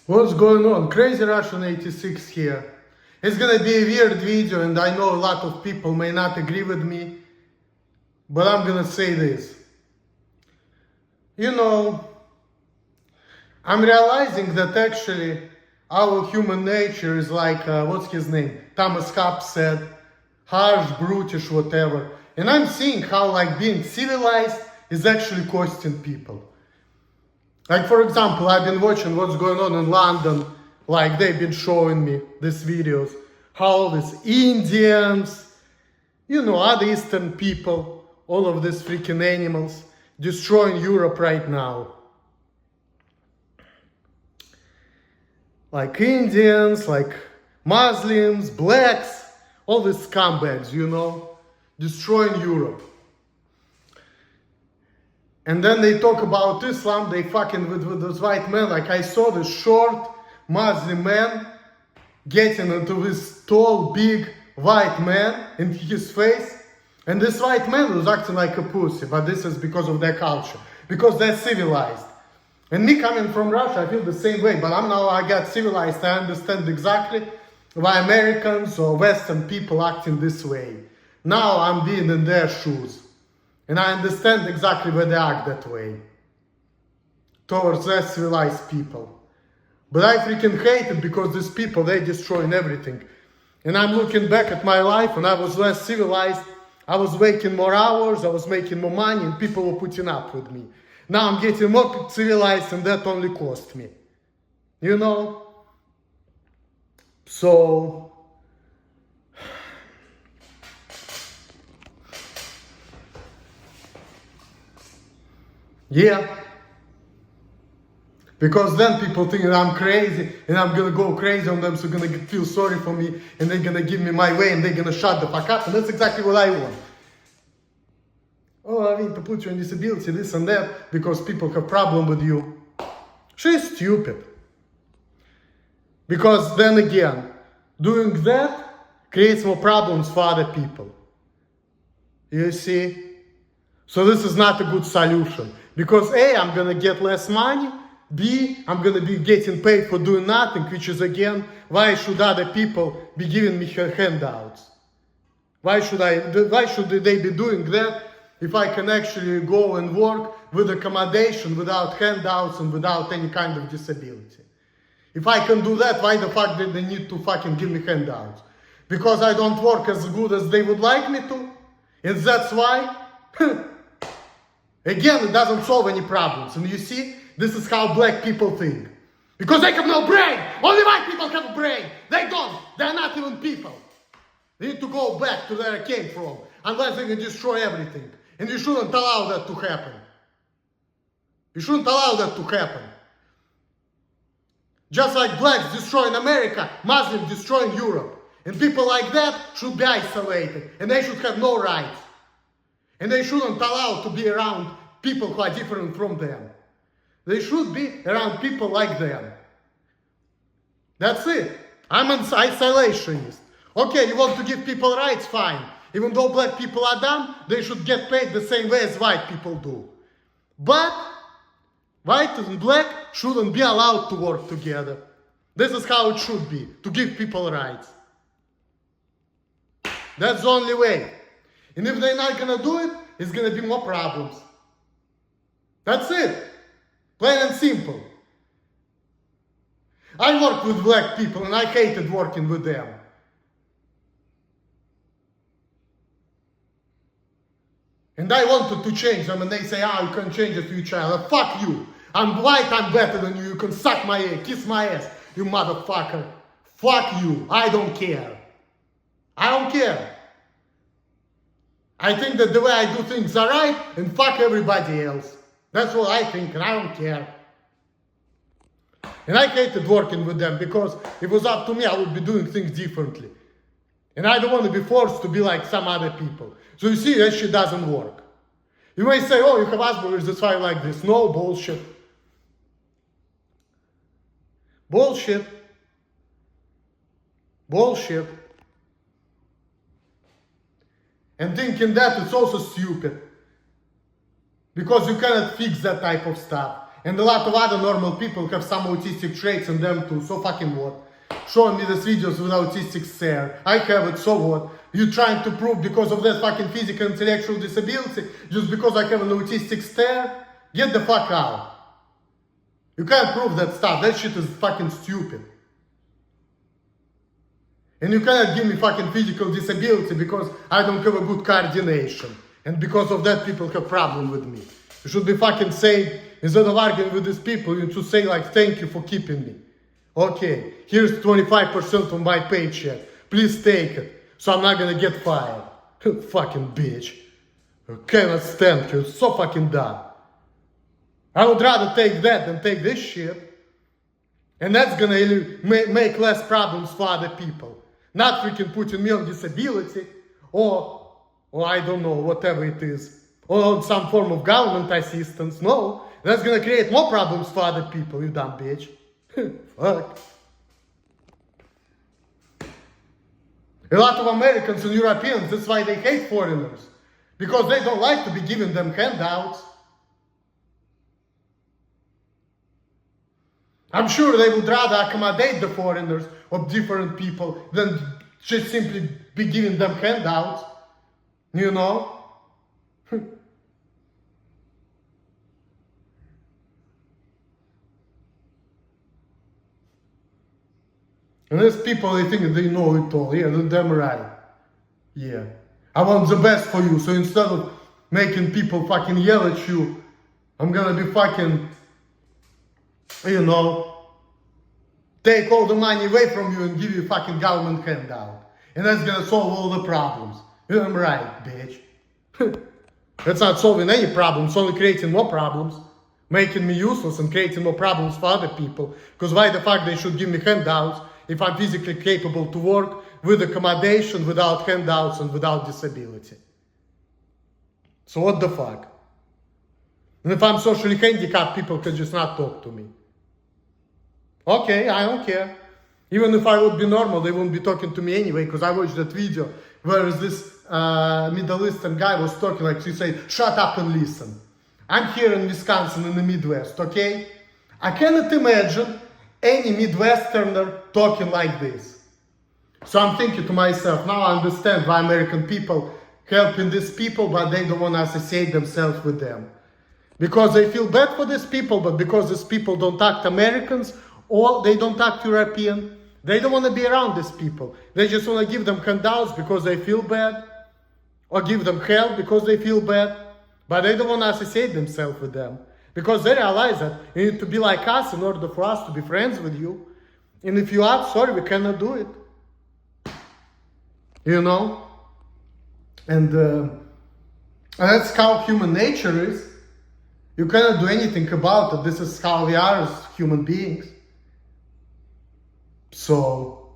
What's going on? Crazy Russian 86 here. It's gonna be a weird video and I know a lot of people may not agree with me, but I'm gonna say this. You know, I'm realizing that actually our human nature is like, what's his name? Thomas Hobbes said, harsh, brutish, whatever. And I'm seeing how like being civilized is actually costing people. Like, for example, I've been watching what's going on in London, like they've been showing me these videos, how all these Indians, other Eastern people, all of these freaking animals, destroying Europe right now. Like Indians, like Muslims, blacks, all these scumbags, destroying Europe. And then they talk about Islam, they fucking with this white man. Like I saw this short Muslim man getting into this tall, big white man in his face. And this white man was acting like a pussy, but this is because of their culture, because they're civilized. And me coming from Russia, I feel the same way, but I got civilized, I understand exactly why Americans or Western people acting this way. Now I'm being in their shoes. And I understand exactly why they act that way towards less civilized people. But I freaking hate it because these people, they're destroying everything. And I'm looking back at my life when I was less civilized. I was working more hours, I was making more money, and people were putting up with me. Now I'm getting more civilized and that only cost me. So... yeah, because then people think that I'm crazy and I'm gonna go crazy on them, so they're gonna feel sorry for me and they're gonna give me my way and they're gonna shut the fuck up, and that's exactly what I want. Oh, I need to put you on disability, this and that, because people have problem with you. She's stupid. Because then again, doing that creates more problems for other people. You see? So this is not a good solution. Because A, I'm gonna get less money. B, I'm gonna be getting paid for doing nothing, which is again, why should other people be giving me handouts? Why should they be doing that if I can actually go and work with accommodation, without handouts and without any kind of disability? If I can do that, why the fuck did they need to fucking give me handouts? Because I don't work as good as they would like me to? And that's why? Again, it doesn't solve any problems. And you see, this is how black people think. Because they have no brain. Only white people have a brain. They don't. They're not even people. They need to go back to where they came from. Unless they can destroy everything. And you shouldn't allow that to happen. You shouldn't allow that to happen. Just like blacks destroying America, Muslims destroying Europe. And people like that should be isolated. And they should have no rights. And they shouldn't allow to be around people who are different from them. They should be around people like them. That's it. I'm an isolationist. Okay, you want to give people rights? Fine. Even though black people are dumb, they should get paid the same way as white people do. But white and black shouldn't be allowed to work together. This is how it should be, to give people rights. That's the only way. And if they're not gonna do it, it's gonna be more problems. That's it. Plain and simple. I worked with black people and I hated working with them. And I wanted to change them, and they say, you can change the future. Fuck you. I'm white, I'm better than you. You can suck my ass, kiss my ass, you motherfucker. Fuck you. I don't care. I don't care. I think that the way I do things are right, and fuck everybody else. That's what I think, and I don't care. And I hated working with them, because if it was up to me, I would be doing things differently. And I don't want to be forced to be like some other people. So you see, that shit doesn't work. You may say, oh, you have Asperger's, that's why you like this. No, bullshit. Bullshit. Bullshit. And thinking that, it's also stupid. Because you cannot fix that type of stuff. And a lot of other normal people have some autistic traits in them too, so fucking what? Showing me these videos with autistic stare. I have it, so what? You trying to prove because of that fucking physical intellectual disability, just because I have an autistic stare? Get the fuck out. You can't prove that stuff. That shit is fucking stupid. And you cannot give me fucking physical disability because I don't have a good coordination. And because of that, people have problem with me. You should be fucking saying, instead of arguing with these people, you should say like, thank you for keeping me. Okay, here's 25% of my paycheck. Please take it. So I'm not gonna get fired. Fucking bitch. I cannot stand you. It's so fucking dumb. I would rather take that than take this shit. And that's gonna make less problems for other people. Not freaking putting me on disability or I don't know, whatever it is. Or on some form of government assistance. No, that's gonna create more problems for other people, you dumb bitch. Fuck. A lot of Americans and Europeans, that's why they hate foreigners. Because they don't like to be giving them handouts. I'm sure they would rather accommodate the foreigners of different people than just simply be giving them handouts. You know? And these people, they think they know it all. Yeah, they're damn right. Yeah. I want the best for you. So instead of making people fucking yell at you, I'm gonna be fucking, you know, take all the money away from you and give you a fucking government handout. And that's gonna solve all the problems. You're damn right, bitch. That's not solving any problems, only creating more problems. Making me useless and creating more problems for other people. Because why the fuck they should give me handouts if I'm physically capable to work with accommodation, without handouts and without disability? So what the fuck? And if I'm socially handicapped, people can just not talk to me. Okay, I don't care. Even if I would be normal, they wouldn't be talking to me anyway, because I watched that video where this Middle Eastern guy was talking like, he said, shut up and listen. I'm here in Wisconsin in the Midwest, okay? I cannot imagine any Midwesterner talking like this. So I'm thinking to myself, now I understand why American people helping these people, but they don't want to associate themselves with them. Because they feel bad for these people, but because these people don't act Americans, or they don't act European, they don't want to be around these people. They just want to give them handouts because they feel bad, or give them help because they feel bad, but they don't want to associate themselves with them. Because they realize that you need to be like us in order for us to be friends with you. And if you are, sorry, we cannot do it. You know? And that's how human nature is. You cannot do anything about it. This is how we are as human beings. So,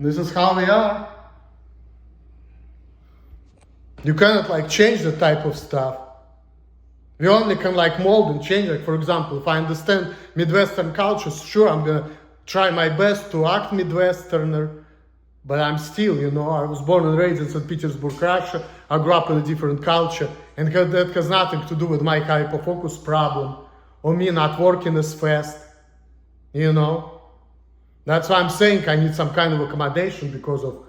this is how we are. You cannot like change the type of stuff. We only can like mold and change. Like for example, if I understand Midwestern cultures, sure, I'm gonna try my best to act Midwesterner, but I'm still, you know, I was born and raised in St. Petersburg, Russia. I grew up in a different culture, and that has nothing to do with my hyperfocus problem or me not working as fast, you know. That's why I'm saying I need some kind of accommodation because of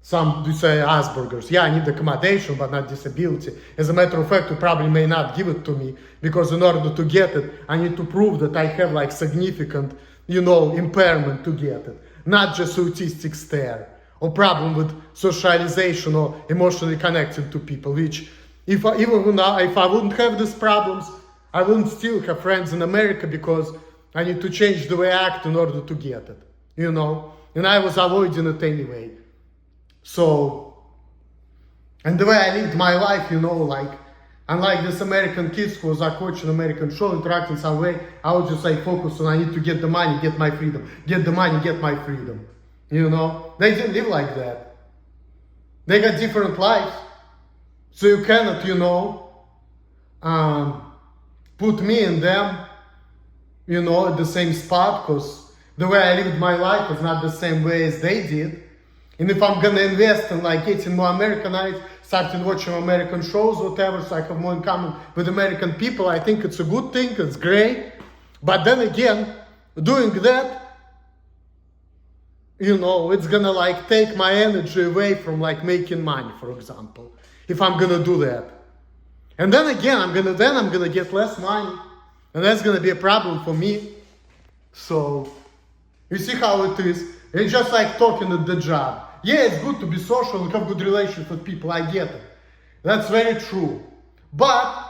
some do say Asperger's. Yeah, I need accommodation, but not disability. As a matter of fact, you probably may not give it to me because in order to get it, I need to prove that I have like significant, you know, impairment to get it. Not just autistic stare or problem with socialization or emotionally connecting to people, which if I wouldn't have these problems, I wouldn't still have friends in America because I need to change the way I act in order to get it, you know? And I was avoiding it anyway. So, and the way I lived my life, you know, like, unlike this American kids who was like watching American show, interacting some way, I would just like focus on I need to get the money, get my freedom. Get the money, get my freedom. You know? They didn't live like that. They got different lives. So you cannot, you know, put me and them, you know, at the same spot, because the way I lived my life is not the same way as they did. And if I'm gonna invest in like getting more Americanized, starting watching American shows, whatever, so I have more in common with American people. I think it's a good thing, it's great. But then again, doing that, you know, it's gonna like take my energy away from like making money, for example, if I'm gonna do that. And then again, I'm gonna get less money, and that's gonna be a problem for me. So, you see how it is. It's just like talking at the job. Yeah, it's good to be social and have good relations with people, I get it. That's very true. But,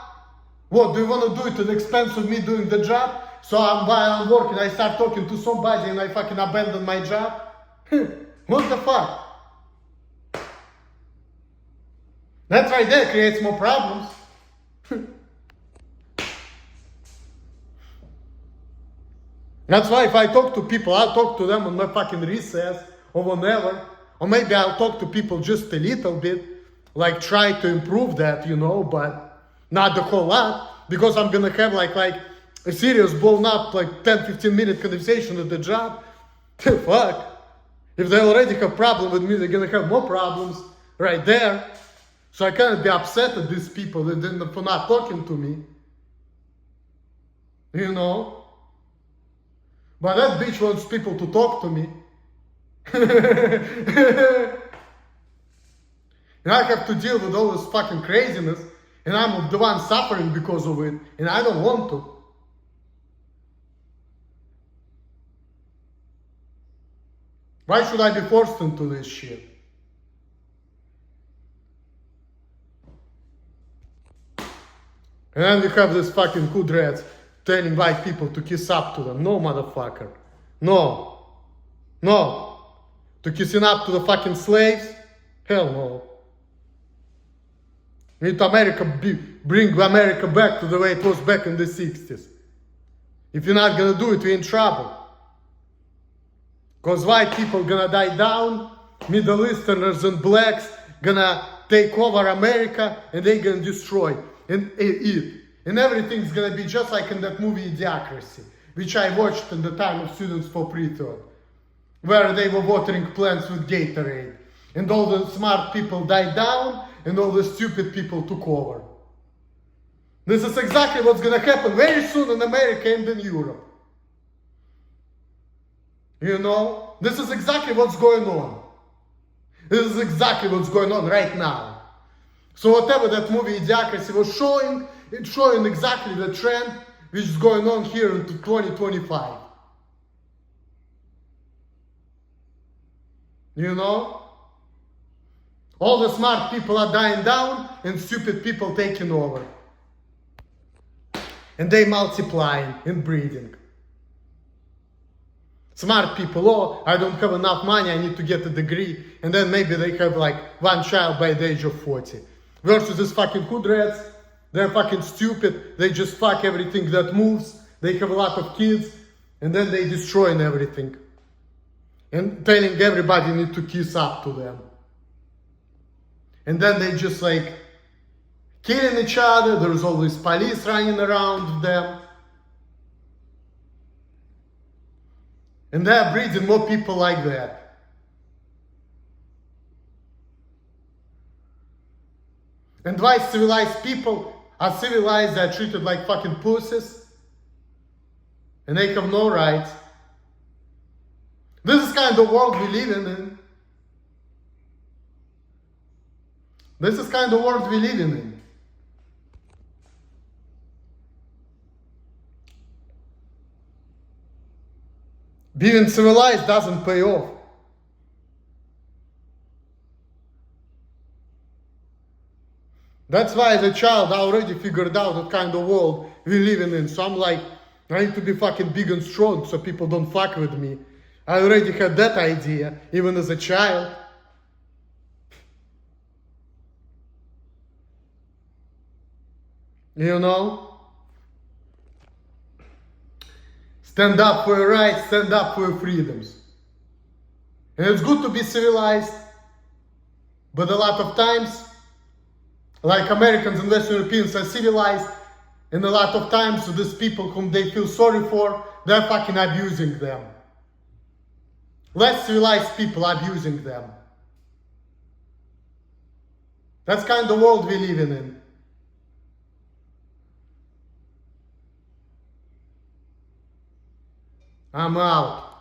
what, do you want to do it at the expense of me doing the job? So while I'm working, I start talking to somebody and I fucking abandon my job? What the fuck? That right there creates more problems. That's why if I talk to people, I'll talk to them on my fucking recess or whenever. Or maybe I'll talk to people just a little bit, like try to improve that, you know, but not the whole lot, because I'm gonna have like a serious blown up, like 10-15 minute conversation at the job. Fuck. If they already have problem with me, they're gonna have more problems right there. So I can't be upset at these people for not talking to me. You know? But that bitch wants people to talk to me. And I have to deal with all this fucking craziness, and I'm the one suffering because of it, and I don't want to. Why should I be forced into this shit? And then we have this fucking kudrets telling white people to kiss up to them. No, motherfucker. No. No. To kissing up to the fucking slaves? Hell no. We need to bring America back to the way it was back in the 60s. If you're not gonna do it, we're in trouble. Because white people gonna die down, Middle Easterners and blacks gonna take over America, and they gonna destroy it. And everything's gonna be just like in that movie Idiocracy, which I watched in the time of Students for Pre-Thought, where they were watering plants with Gatorade. And all the smart people died down, and all the stupid people took over. This is exactly what's gonna happen very soon in America and in Europe. You know? This is exactly what's going on. This is exactly what's going on right now. So whatever that movie Idiocracy was showing, it's showing exactly the trend which is going on here into 2025. You know? All the smart people are dying down and stupid people taking over. And they multiplying and breeding. Smart people, oh, I don't have enough money, I need to get a degree. And then maybe they have like one child by the age of 40. Versus these fucking hoodrats, they're fucking stupid. They just fuck everything that moves. They have a lot of kids. And then they destroying everything. And telling everybody need to kiss up to them. And then they just like killing each other. There's always police running around them. And they're breeding more people like that. And why civilized people are civilized, they're treated like fucking pussies. And they have no rights. This is kind of the world we live in. This is kind of the world we live in. Being civilized doesn't pay off. That's why as a child I already figured out what kind of world we live in. So I'm like, I need to be fucking big and strong so people don't fuck with me. I already had that idea, even as a child. You know? Stand up for your rights, stand up for your freedoms. And it's good to be civilized, but a lot of times, like Americans and Western Europeans are civilized, and a lot of times these people whom they feel sorry for, they're fucking abusing them. Less civilized people are abusing them. That's kind of world we're living in. I'm out.